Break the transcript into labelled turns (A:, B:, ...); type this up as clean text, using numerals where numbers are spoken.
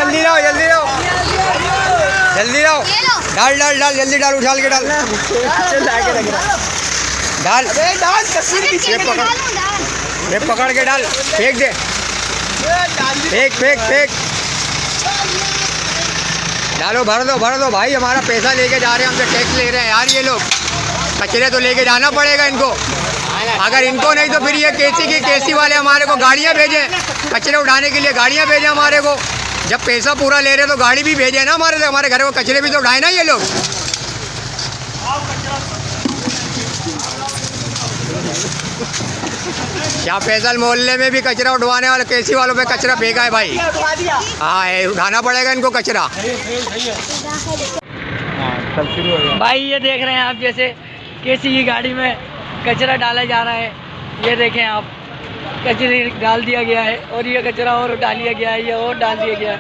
A: जल्दी लाओ जल्दी लाओ जल्दी लाओ। डाल डाल डाल जल्दी डाल, उछाल के डाल डाल। ये पकड़ के डाल, फेंक दे, फेंक फेंक फेंक। डालो, भर दो भाई, हमारा पैसा लेके जा रहे हैं, हमसे टैक्स ले रहे हैं यार ये लोग। कचरे तो लेके जाना पड़ेगा इनको। अगर इनको नहीं तो फिर ये केसी वाले हमारे को गाड़ियाँ भेजें, कचरे उठाने के लिए गाड़ियाँ भेजें हमारे को। जब पैसा पूरा ले रहे तो गाड़ी भी भेजे ना हमारे से, हमारे घर को कचरे भी तो उठाए ना ये लोग। क्या फैसल मोहल्ले में भी कचरा उठवाने वाले केसी वालों पे कचरा फेंका है भाई। हाँ, उठाना पड़ेगा इनको कचरा।
B: भाई ये देख रहे हैं आप, जैसे केसी की गाड़ी में कचरा डाला जा रहा है। ये देखें आप, कचरे डाल दिया गया है और ये कचरा और डाल दिया गया है, ये और डाल दिया गया है।